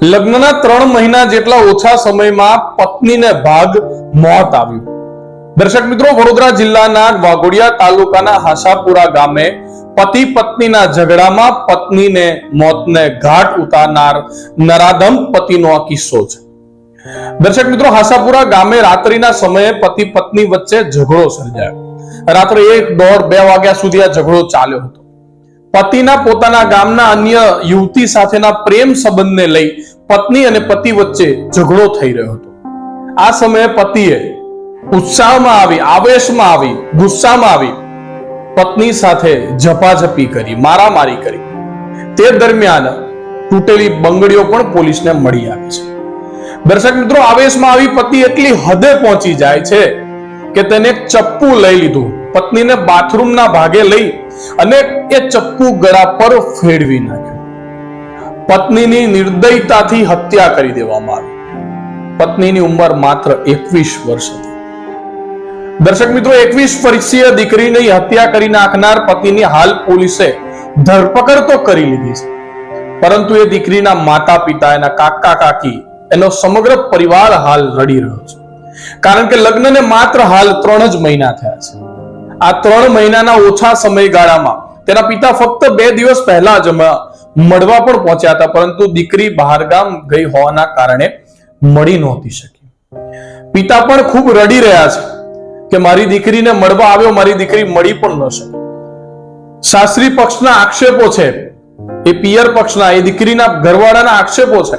લગ્નના 3 મહિના જેટલા ઓછા સમયમાં પત્નીને ભાગ મોત આવ્યું। દર્શક મિત્રો, વડોદરા જિલ્લાના વાઘોડિયા તાલુકાના હાસાપુરા ગામે પતિ પત્નીના ઝઘડામાં પત્નીને મોતને ઘાટ ઉતારનાર નરાધમ પતિનો આ કિસ્સો છે। દર્શક મિત્રો, હાસાપુરા ગામે રાત્રિના સમયે પતિ પત્ની વચ્ચે ઝઘડો સર્જાયો। રાત્રે 1, 1:30, 2 વાગ્યા સુધી આ ઝઘડો ચાલ્યો હતો। પતિના પોતાના ગામના અન્ય યુવતી સાથેના પ્રેમ સંબંધને લઈ પત્ની અને પતિ વચ્ચે ઝઘડો થઈ રહ્યો હતો। આ સમયે પતિએ ઉત્સાહમાં આવી, આવેશમાં આવી, ગુસ્સામાં આવી પત્ની સાથે ઝપાઝપી કરી, મારામારી કરી। તે દરમિયાન તૂટેલી બંગડીઓ પણ પોલીસને મળી આવી છે। દર્શક મિત્રો, આવેશમાં આવી પતિ એટલી હદે પહોંચી જાય છે કે તેને ચપ્પુ લઈ લીધું, પત્નીને બાથરૂમના ભાગે લઈ અને એ ચપ્પુ ગળા પર ફેરવી નાખ્યું। પત્નીની નિર્દયતાથી હત્યા કરી દેવામાં આવી। પત્નીની ઉંમર માત્ર 21 વર્ષ હતી। દર્શક મિત્રો, 21 વર્ષીય દીકરીની હત્યા કરી નાખનાર પતિની હાલ પોલીસે ધરપકડ તો કરી લીધી છે, પરંતુ એ દીકરીના માતા પિતા, એના કાકા કાકી, એનો સમગ્ર પરિવાર હાલ રડી રહ્યો છે, કારણ કે લગ્નને માત્ર હાલ 3 જ મહિના થયા છે। આ 3 મહિનાના ઓછા સમયગાળામાં તેના પિતા ફક્ત 2 દિવસ પહેલા જ મળવા પણ પહોંચ્યા હતા, પરંતુ દીકરી બહારગામ ગઈ હોવાના કારણે મળી નહોતી શકી। પિતા પણ ખૂબ રડી રહ્યા છે કે મારી દીકરીને મળવા આવ્યો, મારી દીકરી મળી પણ ન શકી। સાસરી પક્ષના આક્ષેપો છે, એ પિયર પક્ષના, એ દીકરીના ઘરવાળાના આક્ષેપો છે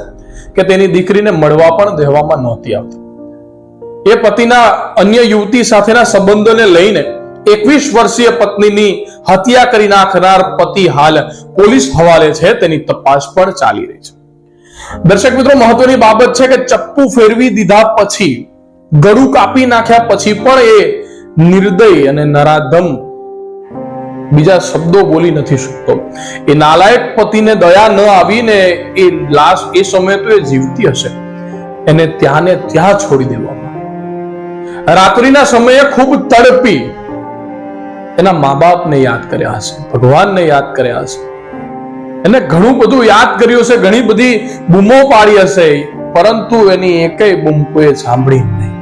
કે તેની દીકરીને મળવા પણ દેવામાં નહોતી આવતી। એ પતિના અન્ય યુવતી સાથેના સંબંધોને લઈને 21 વર્ષીય પત્નીની હત્યા કરી નાખનાર પતિ હાલ પોલીસ હવાલે છે, તેની તપાસ પણ ચાલી રહી છે। દર્શક મિત્રો, મહત્વની બાબત છે કે ચપ્પુ ફેરવી દીધા પછી, ગળું કાપી નાખ્યા પછી પણ એ નિર્દય અને નરાધમ બીજા શબ્દો બોલી નથી શકતો। એ નાલાયક પતિને દયા ન આવીને એ લાશ એ સમયે તો એ જીવતી હશે, એને ત્યાં ને ત્યાં છોડી દેવામાં। રાત્રિના સમયે ખૂબ તડપી એના મા બાપને યાદ કર્યા હશે, ભગવાનને યાદ કર્યા હશે, એને ઘણું બધું યાદ કર્યું હશે, ઘણી બધી બૂમો પાડી હશે, પરંતુ એની એકેય બૂમ કોઈ સાંભળી નહીં।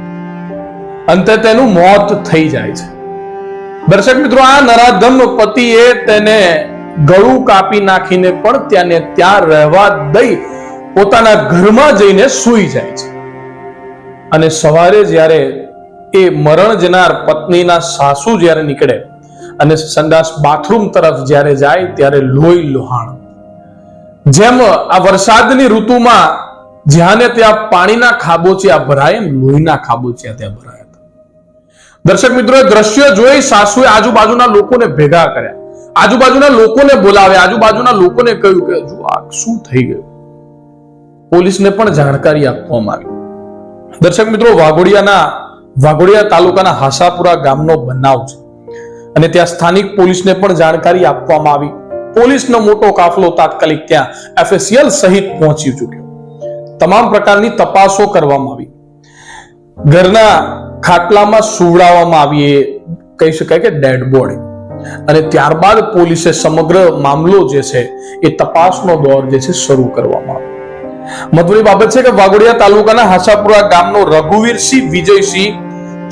અંતે તેનું મોત થઈ જાય છે। દર્શક મિત્રો, આ નરાધમ પતિએ તેને ગળું કાપી નાખીને પણ ત્યાં ને ત્યાં રહેવા દઈ પોતાના ઘરમાં જઈને સૂઈ જાય છે, અને સવારે જ્યારે એ મરણ જનાર પત્નીના સાસુ જ્યારે નીકળે અને સંડાસ બાથરૂમ તરફ જ્યારે જાય ત્યારે લોહી લોહાણ, જેમ આ વરસાદની ઋતુમાં જ્યાં ને ત્યાં પાણીના ખાબોચિયા ભરાય એમ લોહીના ખાબોચિયા ત્યાં ભરાયા હતા। દર્શક મિત્રો, દ્રશ્ય જોઈ સાસુએ આજુબાજુના લોકોને ભેગા કર્યા, આજુબાજુના લોકોને બોલાવ્યા, આજુબાજુના લોકોને કહ્યું કે હજુ આ શું થઈ ગયું। પોલીસને પણ જાણકારી આપવામાં આવી। દર્શક મિત્રો, વાઘોડિયા તાલુકાના હાસાપુરા ગામનો બનાવ છે, અને ત્યાં સ્થાનિક પોલીસને પણ જાણકારી આપવામાં આવી। પોલીસનો મોટો કાફલો તાત્કાલિક ત્યાં FACL સહિત પહોંચી ચૂક્યો। તમામ પ્રકારની તપાસો કરવામાં આવી, ઘરના ખાટલામાં સુવડાવવામાં આવી, એ કહી શકાય કે ડેડ બોડી, અને ત્યારબાદ પોલીસે સમગ્ર મામલો જે છે એ તપાસનો દોર જે છે શરૂ કરવામાં આવ્યો। મહત્વની બાબત છે કે વાઘોડિયા તાલુકાના હાસાપુરા ગામનો રઘુવીરસિંહ વિજયસિંહ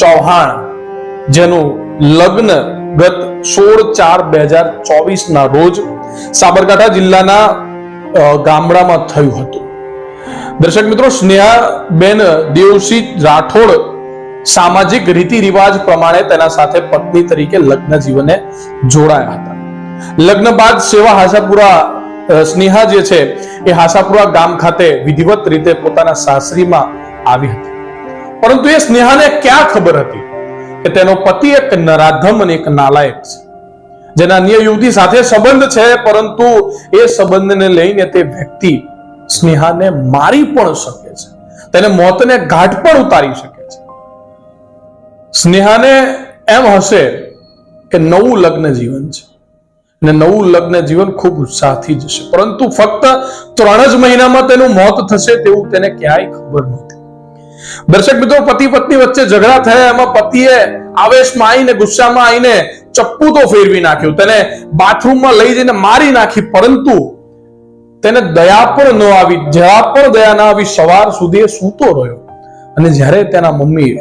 ચૌહાણ, જેનું લગ્ન ગત 16/4/2024 ના રોજ સાબરકાંઠા જિલ્લાના ગામડામાં થયું હતું। દર્શક મિત્રો, સ્નેહાબેન દેવસિંહ રાઠોડ સામાજિક રીતિ રિવાજ પ્રમાણે તેના સાથે પત્ની તરીકે લગ્ન જીવને જોડાયા હતા। લગ્ન બાદ સેવા હાસાપુરા સ્નેહા જે છે એ હાસાપુરા ગામ ખાતે વિધિવત રીતે પોતાના સાસરીમાં આવી હતી, પરંતુ એ સ્નેહાને ક્યાં ખબર હતી કે તેનો પતિ એક નરાધમ અને એક નાલાયક છે, જેના અન્ય યુવતી સાથે સંબંધ છે, પરંતુ એ સંબંધને લઈને તે વ્યક્તિ સ્નેહાને મારી પણ શકે છે, તેને મોતને ઘાટ પણ ઉતારી શકે છે। સ્નેહાને એમ હશે કે નવું લગ્ન જીવન છે, અને નવું લગ્ન જીવન ખૂબ ઉત્સાહથી જશે, પરંતુ ફક્ત 3 જ મહિનામાં તેનું મોત થશે તેવું તેને ક્યાંય ખબર નહોતી। દર્શક મિત્રો, પતિ પત્ની વચ્ચે ઝઘડા થયા, એમાં પતિએ આવેશમાં આવીને, ગુસ્સામાં આવીને ચપ્પુ તો ફેરવી નાખ્યું, તેને બાથરૂમમાં લઈ જઈને મારી નાખી, પરંતુ તેને દયા પણ ન આવી, જરા પણ દયા ન આવી. સવાર સુધી એ સૂતો રહ્યો અને જ્યારે તેના મમ્મી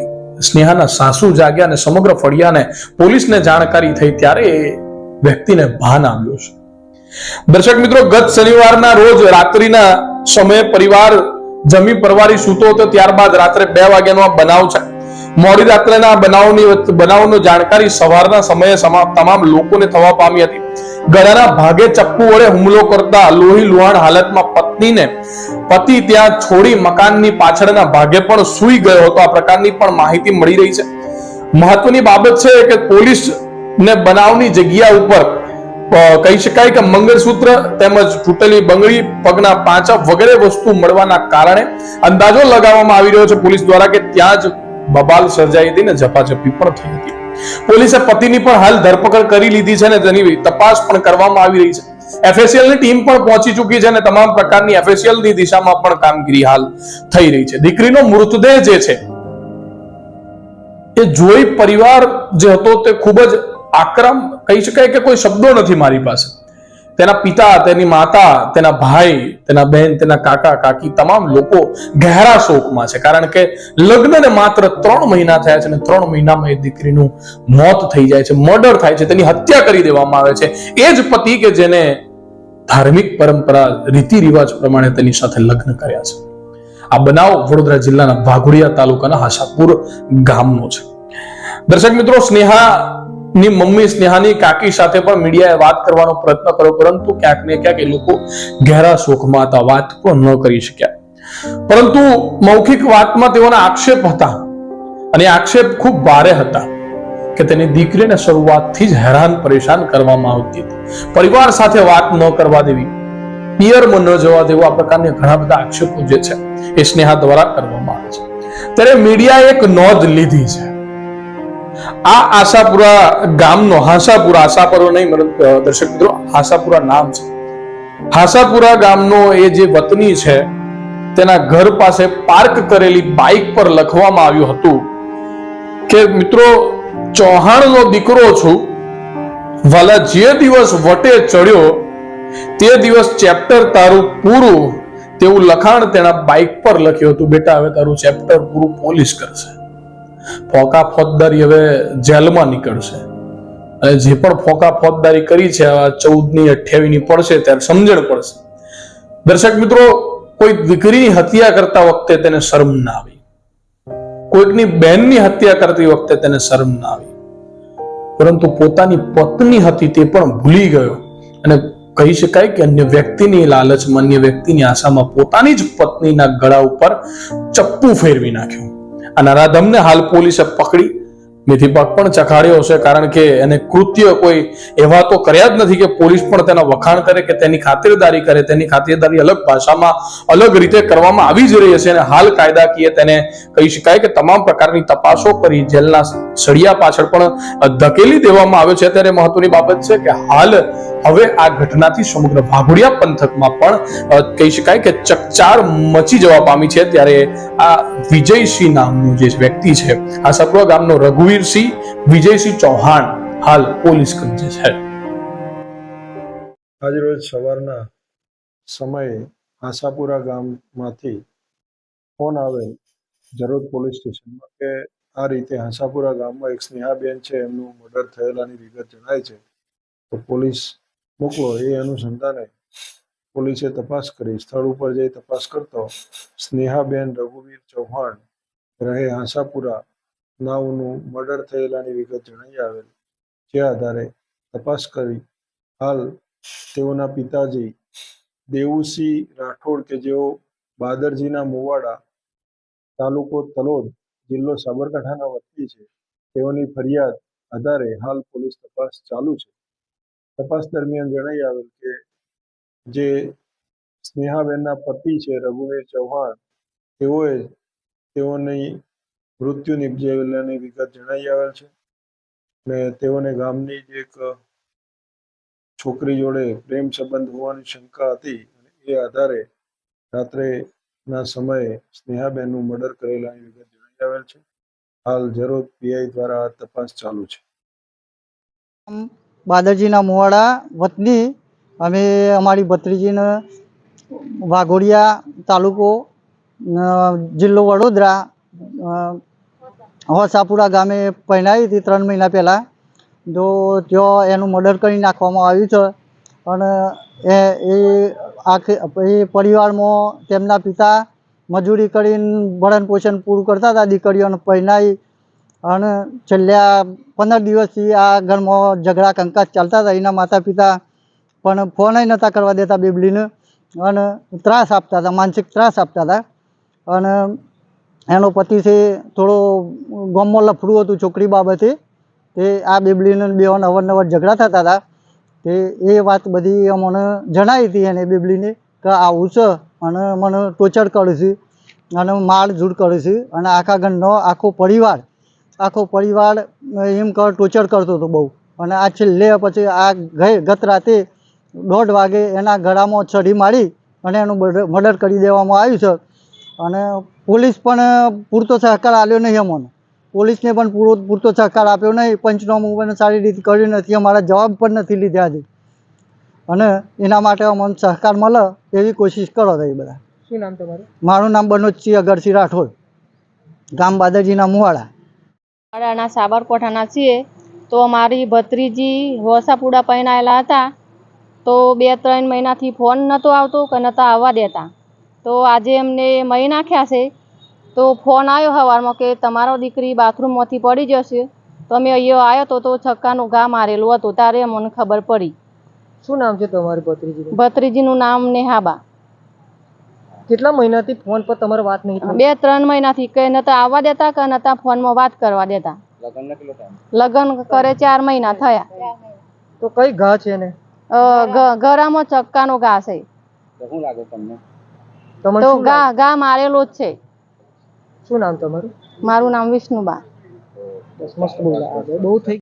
સ્નેહાના સાસુ જાગ્યા અને સમગ્ર ફળિયાને પોલીસને જાણકારી થઈ ત્યારે એ વ્યક્તિને ભાન આવ્યું છે. દર્શક મિત્રો, ગત શનિવારના રોજ રાત્રિના સમયે પરિવાર જમી પરવારી સૂતો હતો. ત્યારબાદ રાત્રે 2 વાગ્યાનો આ બનાવ છે. મોડી રાત્રેના બનાવની જાણકારી સવારના સમયે તમામ લોકોને થવા પામી હતી. ગળાના ભાગે ચપ્પુ વડે હુમલો કરતા લોહી લુહાણ હાલતમાં પત્નીને પતિ ત્યાં છોડી મકાનની પાછળના ભાગે પણ સૂઈ ગયો હતો. આ પ્રકારની પણ માહિતી મળી રહી છે. મહત્વની બાબત છે કે પોલીસને બનાવની જગ્યા ઉપર કહી શકાય કે મંગળસૂત્ર તેમજ તૂટેલી બંગડી, પગના પાંચા વગેરે વસ્તુ મળવાના કારણે અંદાજો લગાવવામાં આવી રહ્યો છે પોલીસ દ્વારા કે ત્યાં જ બબાલ સર્જાઈ હતી ને ઝપાઝપી પણ થઈ હતી. પોલીસે પતિની પણ હાલ ધરપકડ કરી લીધી છે અને તેની તપાસ પણ કરવામાં આવી રહી છે. FACL ની ટીમ પણ પહોંચી ચૂકી છે અને તમામ પ્રકારની FACL ની દિશામાં પણ કામગીરી હાલ થઈ રહી છે. દીકરીનો મૃતદેહ જે છે એ જોઈ પરિવાર જે હતો તે ખૂબ જ આક્રમ, કહી શકાય કે કોઈ શબ્દો નથી મારી પાસે. તેના પિતા, તેની માતા, તેના ભાઈ, તેના બહેન, તેના કાકા કાકી તમામ લોકો ગહેરા શોકમાં છે. કારણ કે લગ્નને માત્ર 3 મહિના થયા છે અને 3 મહિનામાં એ દીકરીનું મોત થઈ જાય છે, મર્ડર થાય છે, તેની હત્યા કરી દેવામાં આવે છે. એ જ પતિ કે જેને ધાર્મિક પરંપરા રીતિ રિવાજ પ્રમાણે તેની સાથે લગ્ન કર્યા છે. આ બનાવ વડોદરા જિલ્લાના વાઘોડિયા તાલુકાના હાસાપુર ગામનો છે. દર્શક મિત્રો, સ્નેહાની મમ્મી, સ્નેહાની કાકી સાથે પણ મીડિયાએ વાત કરવાનો પ્રયત્ન કર્યો, પરંતુ ક્યાંક ને ક્યાંક એ લોકો ગહેરા શોકમાં હતા, વાત પણ ન કરી શક્યા. પરંતુ મૌખિક વાતમાં તેઓના આક્ષેપ હતા અને આક્ષેપ ખૂબ ભારે હતા કે તેની દીકરીને શરૂઆતથી જ હેરાન પરેશાન કરવામાં આવતી હતી. પરિવાર સાથે વાત ન કરવા દેવી, પિયરમાં ન જવા દેવું, આ પ્રકારના ઘણા બધા આક્ષેપો જે છે એ સ્નેહા દ્વારા કરવામાં આવે છે. ત્યારે મીડિયાએ એક નોંધ લીધી છે. આ આશાપુરા ગામનો, આશાપુરા નહીં દર્શક મિત્રો, આશાપુરા નામ છે. આશાપુરા ગામનો એ જે વતની છે તેના ઘર પાસે પાર્ક કરેલી બાઇક પર લખવામાં આવ્યું હતું કે મિત્રો, ચૌહાણનો દીકરો છું, વાલા જે દિવસ વટે ચડ્યો તે દિવસ ચેપ્ટર તારું પૂરું, તેવું લખાણ તેના બાઇક પર લખ્યું હતું. બેટા, હવે તારું ચેપ્ટર પૂરું પોલીસ કરશે. ફોકા ફોજદારી હવે જેલમાં નીકળશે અને જે પણ ફોકા ફોજદારી કરી છે 14ની 28ની પડશે ત્યારે સમજણ પડશે. દર્શક મિત્રો, કોઈ દીકરીની હત્યા કરતા વખતે તેને શરમ ના આવી, કોઈકની બહેનની હત્યા કરતી વખતે તેને શરમ ના આવી, પરંતુ પોતાની પત્ની હતી તે પણ ભૂલી ગયો અને કહી શકાય કે અન્ય વ્યક્તિની લાલચમાં, અન્ય વ્યક્તિની આશામાં પોતાની જ પત્નીના ગળા ઉપર ચપ્પુ ફેરવી નાખ્યું. આ નરાધમને હાલ પોલીસે પકડી મેથીપાક પણ ચખાડ્યો છે, કારણ કે એને કૃત્ય કોઈ એવા તો કર્યા જ નથી કે પોલીસ પણ તેના વખાણ કરે કે તેની ખાતરદારી કરે. તેની ખાતરદારી અલગ ભાષામાં, અલગ રીતે કરવામાં આવી જ રહી હશે અને હાલ કાયદાકીય તેને કહી શકાય કે તમામ પ્રકારની તપાસો કરી જેલના સળિયા પાછળ પણ ધકેલી દેવામાં આવે છે. ત્યારે મહત્વની બાબત છે કે હાલ હવે આ ઘટનાથી સમગ્ર વાઘોડિયા પંથકમાં પણ કહી શકાય કે ચકચાર મચી જવા પામી છે. ત્યારે આ વિજયસિંહ નામનું જે વ્યક્તિ છે, આશાપુરા ગામનો રઘુવીરસિંહ વિજયસિંહ ચૌહાણ, હાલ પોલીસ કબજે છે. આજ રોજ સવારના સમયે આશાપુરા ગામમાંથી ફોન આવેલ જરોદ પોલીસ સ્ટેશનમાં કે આ રીતે આશાપુરા ગામમાં એક સ્નેહાબેન છે, એમનું મર્ડર થયેલાની વિગત જણાય છે, તો પોલીસ મોકલો. એ અનુસંધાને પોલીસે તપાસ કરી. સ્થળ ઉપર જઈ તપાસ કરતો સ્નેહાબેન રઘુવીર ચૌહાણ રહે આશાપુરા નાવનું મર્ડર થયેલાની વિગત જણાઈ આવેલ. જે આધારે તપાસ કરી હાલ તેઓના પિતાજી દેવુસિંહ રાઠોડ કે જેઓ બાદરજીના મુવાડા, તાલુકો તલોદ, જિલ્લો સાબરકાંઠાના વતની છે, તેઓની ફરિયાદ આધારે હાલ પોલીસ તપાસ ચાલુ છે. તપાસ દરમિયાન જણાઈ આવેલ કે જે સ્નેહાબેનના પતિ છે રઘુવીર ચૌહાણ, તેઓની મૃત્યુ નિપજેલાની વિગત જણાઈ આવેલ છે ને તેઓને ગામની જ એક છોકરી જોડે પ્રેમ સંબંધ હોવાની શંકા હતી. એ આધારે રાત્રેના સમયે સ્નેહાબેનનું મર્ડર કરેલાની વિગત જણાઈ આવેલ છે. હાલ જરોદ પીઆઈ દ્વારા તપાસ ચાલુ છે. બાદરજીના મુવાડા વતની અમે અમારી ભત્રીજીને વાઘોડિયા તાલુકો જિલ્લો વડોદરા હોસાપુરા ગામે પહેરાવી હતી 3 મહિના પહેલાં. તો ત્યાં એનું મર્ડર કરી નાખવામાં આવ્યું છે. અને એ પરિવારમાં તેમના પિતા મજૂરી કરીને ભરણ પોષણ પૂરું કરતા હતા, દીકરીઓને પહેરાવી. અને છેલ્લા 15 દિવસથી આ ઘરમાં ઝઘડા કંકાસ ચાલતા હતા. એના માતા પિતા પણ ફોન નહોતા કરવા દેતા બેબલીને, અને ત્રાસ આપતા હતા, માનસિક ત્રાસ આપતા હતા. અને એનો પતિ છે થોડો ગામમાં લફડું હતું છોકરી બાબતે, તે આ બેબલીને બેવાને અવારનવાર ઝઘડા થતા હતા. તે એ વાત બધી અમને જણાવી હતી એને બેબલીને કે આવું છે અને મને ટોર્ચર કરે છે અને માર ઝૂડ કરે છે. અને આખા ઘરનો આખો પરિવાર એમ ટોર્ચર કરતો હતો બહુ. અને આ છેલ્લે પછી આ ગત રાતે 1:30 વાગે એના ગળામાં છરી મારી અને એનું મર્ડર કરી દેવામાં આવ્યું છે. અને પોલીસ પણ પૂરતો સહકાર આપ્યો નહીં અમને. પોલીસને પણ પૂરતો સહકાર આપ્યો નહીં. પંચનામું પણ સારી રીતે કર્યું નથી. અમારા જવાબ પણ નથી લીધા હજી. અને એના માટે અમને સહકાર મળે એવી કોશિશ કરો તમે બધા. શું નામ તમારું? મારું નામ બનોજસિંહ અગરસિંહ રાઠોડ, ગામ બાદરજીના મુવાડા. વાડાના સાબરકોઠાના છીએ. તો મારી ભત્રીજી હોસાપુરા પહેરાયેલા હતા. તો 2-3 મહિનાથી ફોન નહોતો આવતો કે નહોતા આવવા દેતા. તો આજે એમને મહી નાખ્યા છે. તો ફોન આવ્યો સવારમાં કે તમારો દીકરી બાથરૂમમાંથી પડી જશે. તો અમે અહીંયા આવ્યો તો છક્કાનું ઘા મારેલું હતું. ત્યારે અમને ખબર પડી. શું નામ છે તમારી ભત્રીજીનું? ભત્રીજીનું નામ નેહાબા. કેટલા મહિનાથી ફોન પર તમારે વાત નહીં થઈ? 2-3 મહિનાથી કે નતા આવવા દેતા કે નતા ફોનમાં વાત કરવા દેતા. લગ્ન કરે 4 મહિના થયા. તો કઈ ઘા છે ને? ગળામાં ચક્કાનો ઘા છે. શું લાગે તમને? તો ઘા મારેલો જ છે. શું નામ તમારું? મારું નામ વિષ્ણુબા. બસ મસ્ત બોલા. બહુ થઈ